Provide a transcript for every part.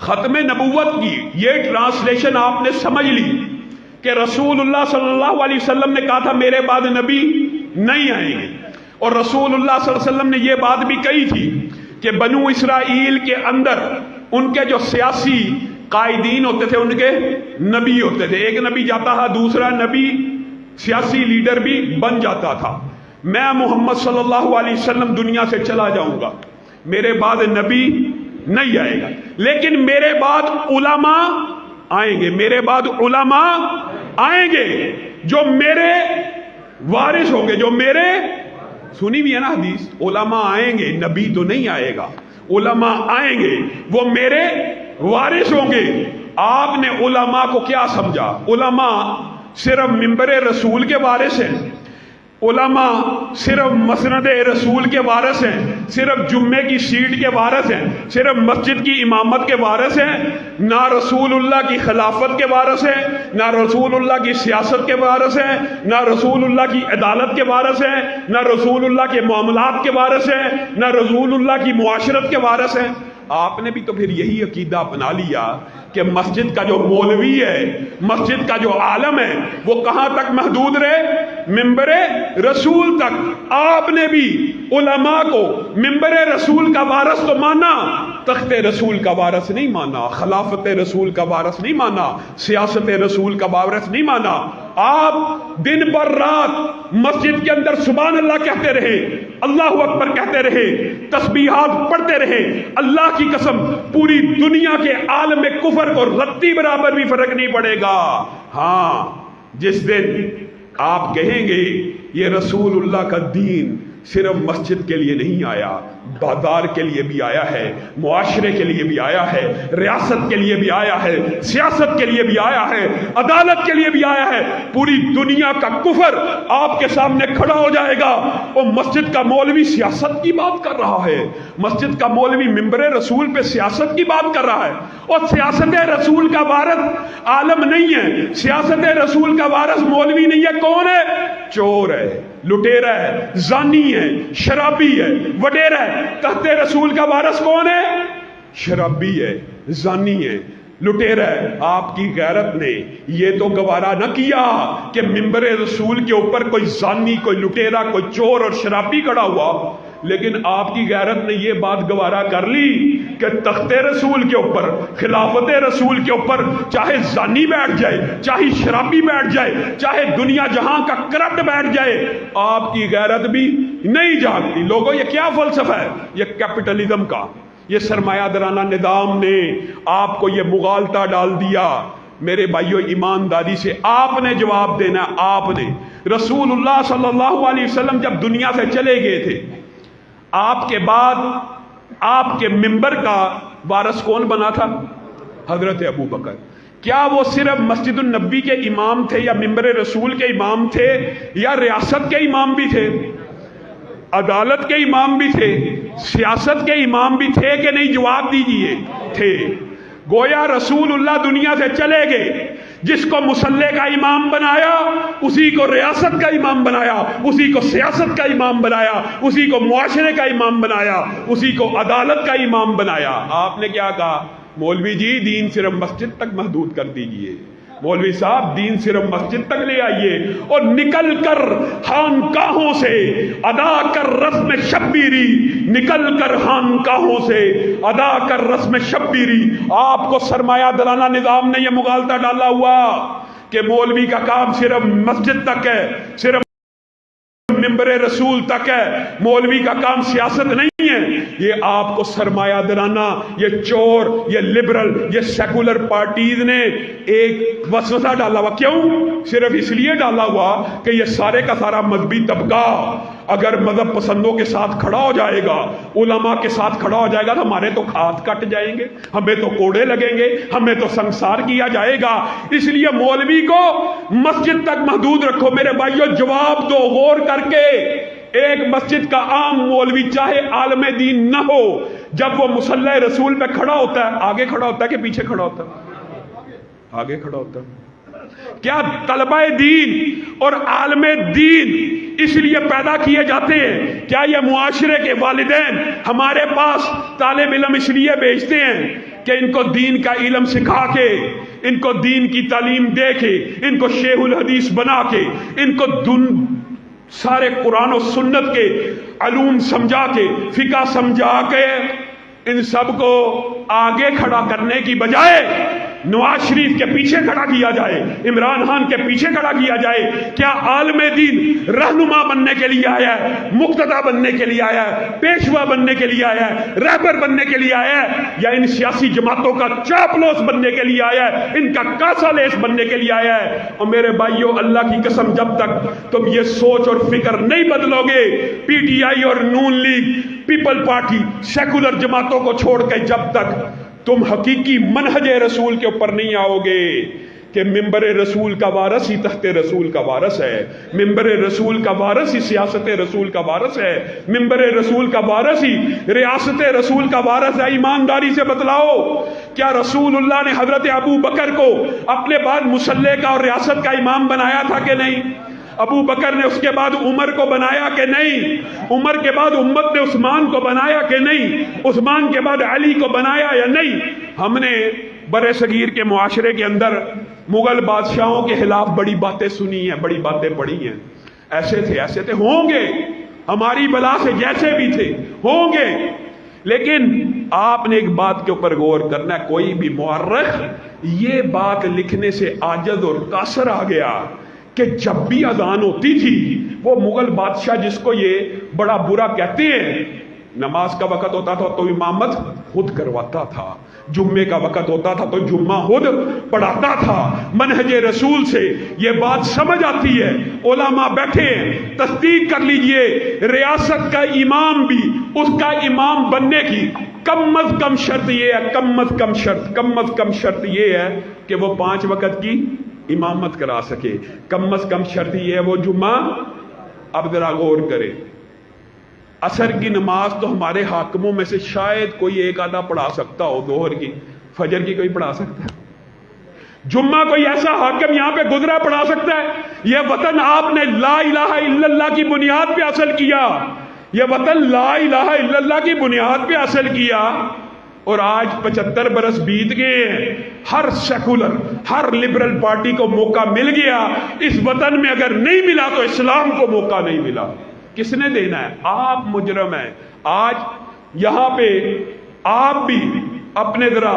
ختم نبوت کی یہ ٹرانسلیشن آپ نے سمجھ لی کہ رسول اللہ صلی اللہ علیہ وسلم نے کہا تھا میرے بعد نبی نہیں آئیں گے، اور رسول اللہ صلی اللہ علیہ وسلم نے یہ بات بھی کہی تھی کہ بنو اسرائیل کے اندر ان کے جو سیاسی قائدین ہوتے تھے ان کے نبی ہوتے تھے، ایک نبی جاتا تھا دوسرا نبی سیاسی لیڈر بھی بن جاتا تھا۔ میں محمد صلی اللہ علیہ وسلم دنیا سے چلا جاؤں گا، میرے بعد نبی نہیں آئے گا، لیکن میرے بعد علماء آئیں گے، میرے بعد علماء آئیں گے جو میرے وارث ہوں گے، جو میرے، سنی بھی ہے نا حدیث، علماء آئیں گے، نبی تو نہیں آئے گا، علماء آئیں گے وہ میرے وارث ہوں گے۔ آپ نے علماء کو کیا سمجھا؟ علماء صرف منبر رسول کے وارث ہیں، علماء صرف مسند رسول کے وارث ہیں، صرف جمعے کی سیٹ کے وارث ہیں، صرف مسجد کی امامت کے وارث ہیں، نہ رسول اللہ کی خلافت کے وارث ہیں، نہ رسول اللہ کی سیاست کے وارث ہیں، نہ رسول اللہ کی عدالت کے وارث ہیں، نہ رسول اللہ کے معاملات کے وارث ہیں، نہ رسول اللہ کی معاشرت کے وارث ہیں۔ آپ نے بھی تو پھر یہی عقیدہ اپنا لیا کہ مسجد کا جو مولوی ہے، مسجد کا جو عالم ہے، وہ کہاں تک محدود رہے؟ منبر رسول تک۔ آپ نے بھی علماء کو منبر رسول کا وارث تو مانا، تخت رسول کا وارث نہیں مانا، خلافت رسول کا وارث نہیں مانا، سیاست رسول کا وارث نہیں مانا۔ آپ دن بر رات مسجد کے اندر سبحان اللہ کہتے رہے، اللہ اکبر کہتے رہے، تسبیحات پڑھتے رہے۔ اللہ کی قسم پوری دنیا کے عالم کفر کو رتی برابر بھی فرق نہیں پڑے گا۔ ہاں، جس دن آپ کہیں گے یہ رسول اللہ کا دین صرف مسجد کے لیے نہیں آیا، بازار کے لیے بھی آیا ہے، معاشرے کے لیے بھی آیا ہے، ریاست کے لیے بھی آیا ہے، سیاست کے لیے بھی آیا ہے، عدالت کے لیے بھی آیا ہے، پوری دنیا کا کفر آپ کے سامنے کھڑا ہو جائے گا۔ اور مسجد کا مولوی سیاست کی بات کر رہا ہے، مسجد کا مولوی منبر رسول پہ سیاست کی بات کر رہا ہے، اور سیاست رسول کا وارث عالم نہیں ہے، سیاست رسول کا وارث مولوی نہیں ہے، کون ہے؟ چور ہے، لٹیرا ہے، زانی ہے، شرابی ہے، وڈیرا ہے۔ تحت رسول کا وارث کون ہے؟ شرابی ہے، زانی ہے، لٹیرا ہے۔ آپ کی غیرت نے یہ تو گوارا نہ کیا کہ منبر رسول کے اوپر کوئی زانی، کوئی لٹیرا، کوئی چور اور شرابی کھڑا ہوا، لیکن آپ کی غیرت نے یہ بات گوارا کر لی کہ تخت رسول کے اوپر، خلافت رسول کے اوپر چاہے زانی بیٹھ جائے، چاہے شرابی بیٹھ جائے، چاہے دنیا جہاں کا کرپٹ بیٹھ جائے، آپ کی غیرت بھی نہیں جاگتی۔ لوگوں یہ کیا فلسفہ ہے؟ یہ کیپٹلزم کا، یہ سرمایہ دارانہ نظام نے آپ کو یہ مغالطہ ڈال دیا۔ میرے بھائیو، ایمانداری سے آپ نے جواب دینا۔ آپ نے رسول اللہ صلی اللہ علیہ وسلم جب دنیا سے چلے گئے تھے، آپ کے بعد آپ کے منبر کا وارث کون بنا تھا؟ حضرت ابو بکر۔ کیا وہ صرف مسجد النبی کے امام تھے، یا منبر رسول کے امام تھے، یا ریاست کے امام بھی تھے، عدالت کے امام بھی تھے، سیاست کے امام بھی تھے کہ نہیں؟ جواب دیجئے، تھے۔ گویا رسول اللہ دنیا سے چلے گئے، جس کو مسلح کا امام بنایا اسی کو ریاست کا امام بنایا، اسی کو سیاست کا امام بنایا، اسی کو معاشرے کا امام بنایا، اسی کو عدالت کا امام بنایا۔ آپ نے کیا کہا؟ مولوی جی دین صرف مسجد تک محدود کر دیجئے، مولوی صاحب دین صرف مسجد تک لے آئیے، اور نکل کر خانقاہوں سے ادا کر رسم شبیری، نکل کر خانقاہوں سے ادا کر رسم شبیری۔ آپ کو سرمایہ دارانہ نظام نے یہ مغالطہ ڈالا ہوا کہ مولوی کا کام صرف مسجد تک ہے، صرف منبر رسول تک ہے، مولوی کا کام سیاست نہیں ہے۔ یہ آپ کو سرمایہ دارانہ، یہ چور، یہ لبرل، یہ سیکولر پارٹیز نے ایک وسوسہ ڈالا ہوا۔ کیوں؟ صرف اس لیے ڈالا ہوا کہ یہ سارے کا سارا مذہبی طبقہ اگر مذہب پسندوں کے ساتھ کھڑا ہو جائے گا، علماء کے ساتھ کھڑا ہو جائے گا، تو ہمارے تو ہاتھ کٹ جائیں گے، ہمیں تو کوڑے لگیں گے، ہمیں تو سنسار کیا جائے گا۔ اس لیے مولوی کو مسجد تک محدود رکھو۔ میرے بھائیو جواب دو غور کر کے۔ ایک مسجد کا عام مولوی چاہے عالم دین نہ ہو، جب وہ مصلی رسول پہ کھڑا ہوتا ہے، آگے کھڑا ہوتا ہے کہ پیچھے کھڑا ہوتا ہے؟ آگے کھڑا ہوتا ہے۔ کیا طلبہ دین اور عالم دین اس لیے پیدا کیے جاتے ہیں؟ کیا یہ معاشرے کے والدین ہمارے پاس طالب علم اس لیے بھیجتے ہیں کہ ان کو دین کا علم سکھا کے، ان کو دین کی تعلیم دے کے، ان کو شیخ الحدیث بنا کے، ان کو سارے قرآن و سنت کے علوم سمجھا کے، فقہ سمجھا کے، ان سب کو آگے کھڑا کرنے کی بجائے نواز شریف کے پیچھے کھڑا کیا جائے، عمران خان کے پیچھے کھڑا کیا جائے. کیا عالم دین رہنما بننے کے لیے آیا ہے، مقتدا بننے کے لیے آیا ہے، پیشوا بننے کے لیے آیا ہے، رہبر بننے کے لیے آیا ہے، یا ان سیاسی جماعتوں کا چاپلوس بننے کے لیے آیا ہے، ان کا کاسا لیس بننے کے لیے آیا ہے؟ اور میرے بھائیوں، اللہ کی قسم، جب تک تم یہ سوچ اور فکر نہیں بدلو گے، پی ٹی آئی اور نون لیگ، پیپل پارٹی، سیکولر جماعتوں کو چھوڑ کے جب تک تم حقیقی منہج رسول کے اوپر نہیں آؤ گے کہ ممبر رسول کا وارث ہی تخت رسول کا وارث ہے، ممبر رسول کا وارث ہی سیاست رسول کا وارث ہے، ممبر رسول کا وارث ہی ریاست رسول کا وارث ہے. ایمانداری سے بتلاؤ، کیا رسول اللہ نے حضرت ابو بکر کو اپنے بعد مسلح کا اور ریاست کا امام بنایا تھا کہ نہیں؟ ابو بکر نے اس کے بعد عمر کو بنایا کہ نہیں؟ عمر کے بعد امت نے عثمان کو بنایا کہ نہیں؟ عثمان کے بعد علی کو بنایا یا نہیں؟ ہم نے برے صغیر کے معاشرے کے اندر مغل بادشاہوں کے خلاف بڑی باتیں سنی ہیں، بڑی باتیں پڑھی ہیں، ایسے تھے، ہوں گے، ہماری بلا سے جیسے بھی تھے ہوں گے. لیکن آپ نے ایک بات کے اوپر غور کرنا ہے، کوئی بھی مورخ یہ بات لکھنے سے عاجز اور قاصر آ گیا کہ جب بھی اذان ہوتی تھی، وہ مغل بادشاہ جس کو یہ بڑا برا کہتے ہیں، نماز کا وقت ہوتا تھا تو امامت خود کرواتا تھا، جمعے کا وقت ہوتا تھا تو جمعہ خود پڑھاتا تھا. منہج رسول سے یہ بات سمجھ آتی ہے. علماء بیٹھے ہیں، تصدیق کر لیجئے، ریاست کا امام بھی اس کا امام بننے کی کم از کم شرط یہ ہے، کم از کم شرط یہ ہے کہ وہ 5 وقت کی امامت کرا سکے. کم از کم شرط یہ ہے وہ جمعہ. اب ذرا غور کرے، عصر کی نماز تو ہمارے حاکموں میں سے شاید کوئی ایک آدھا پڑھا سکتا ہو، ظہر کی، فجر کی کوئی پڑھا سکتا ہے؟ جمعہ کوئی ایسا حاکم یہاں پہ گزرا پڑھا سکتا ہے؟ یہ وطن آپ نے لا الہ الا اللہ کی بنیاد پہ حاصل کیا، یہ وطن لا الہ الا اللہ کی بنیاد پہ حاصل کیا، اور آج 75 برس بیت گئے ہیں. ہر سیکولر، ہر لبرل پارٹی کو موقع مل گیا، اس وطن میں اگر نہیں ملا تو اسلام کو موقع نہیں ملا. کس نے دینا ہے؟ آپ مجرم ہیں. آج یہاں پہ آپ بھی اپنے ذرا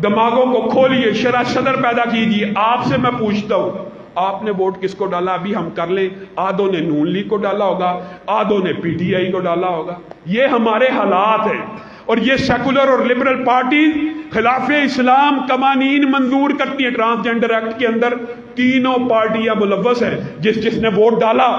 دماغوں کو کھولیے، شرح صدر پیدا کیجیے. آپ سے میں پوچھتا ہوں، آپ نے ووٹ کس کو ڈالا؟ ابھی ہم کر لیں. آدھوں نے نون لیگ کو ڈالا ہوگا، آدھوں نے پی ٹی آئی کو ڈالا ہوگا. یہ ہمارے حالات ہیں. اور یہ سیکولر اور لبرل پارٹی خلاف اسلام قوانین منظور کرتی ہیں. ٹرانسجنڈر ایکٹ کے اندر تینوں پارٹیاں ملوث ہیں. جس نے ووٹ ڈالا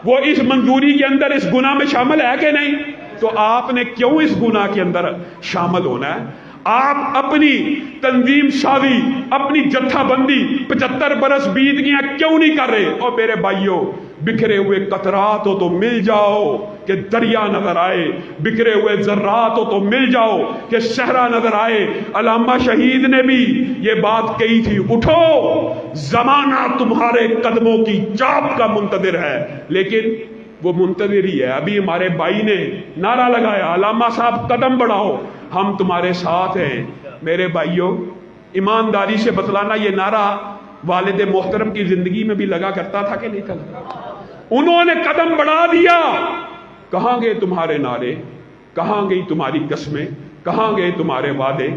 وہ اس منظوری کے اندر اس گناہ میں شامل ہے کہ نہیں؟ تو آپ نے کیوں اس گناہ کے اندر شامل ہونا ہے؟ آپ اپنی تنظیم سازی، اپنی جتھا بندی 75 برس بیت گیا کیوں نہیں کر رہے؟ اور میرے بھائیوں، بکھرے ہوئے قطرات ہو تو مل جاؤ کہ دریا نظر آئے، بکھرے ہوئے ذرات ہو تو مل جاؤ کہ صحرا نظر آئے. علامہ شہید نے بھی یہ بات کہی تھی، اٹھو زمانہ تمہارے قدموں کی چاپ کا منتظر ہے. لیکن وہ منتظر ہی ہے. ابھی ہمارے بھائی نے نعرہ لگایا، علامہ صاحب قدم بڑھاؤ، ہم تمہارے ساتھ ہیں. میرے بھائیوں، ایمانداری سے بتلانا، یہ نعرہ والد محترم کی زندگی میں بھی لگا کرتا تھا کہ نہیں تھا؟ انہوں نے قدم بڑھا دیا. کہاں گئے تمہارے نعرے؟ کہاں گئی تمہاری قسمیں؟ کہاں گئے تمہارے وعدے؟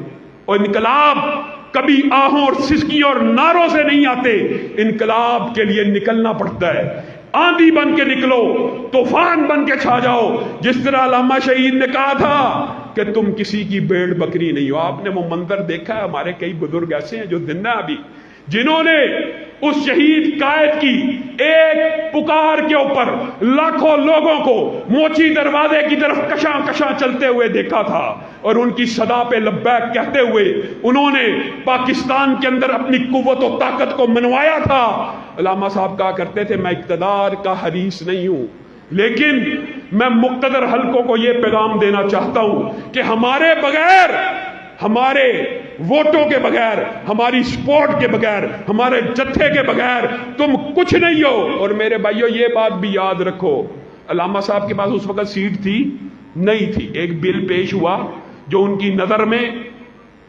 اور انقلاب کبھی آہوں اور سسکیوں اور نعروں سے نہیں آتے. انقلاب کے لیے نکلنا پڑتا ہے. آندھی بن کے نکلو، طوفان بن کے چھا جاؤ. جس طرح علامہ شہید نے کہا تھا کہ تم کسی کی بھیڑ بکری نہیں ہو. آپ نے وہ منظر دیکھا ہے. ہمارے کئی بزرگ ایسے ہیں جو زندہ ابھی، جنہوں نے اس شہید قائد کی ایک پکار کے اوپر لاکھوں لوگوں کو موچی دروازے کی طرف کشاں کشاں چلتے ہوئے دیکھا تھا، اور ان کی صدا پہ لبیک کہتے ہوئے انہوں نے پاکستان کے اندر اپنی قوت و طاقت کو منوایا تھا. علامہ صاحب کہا کرتے تھے، میں اقتدار کا حریص نہیں ہوں، لیکن میں مقتدر حلقوں کو یہ پیغام دینا چاہتا ہوں کہ ہمارے بغیر، ہمارے ووٹوں کے بغیر، ہماری سپورٹ کے بغیر، ہمارے جتھے کے بغیر تم کچھ نہیں ہو. اور میرے بھائیوں، یہ بات بھی یاد رکھو، علامہ صاحب کے پاس اس وقت سیٹ تھی نہیں تھی. ایک بل پیش ہوا جو ان کی نظر میں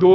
2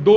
2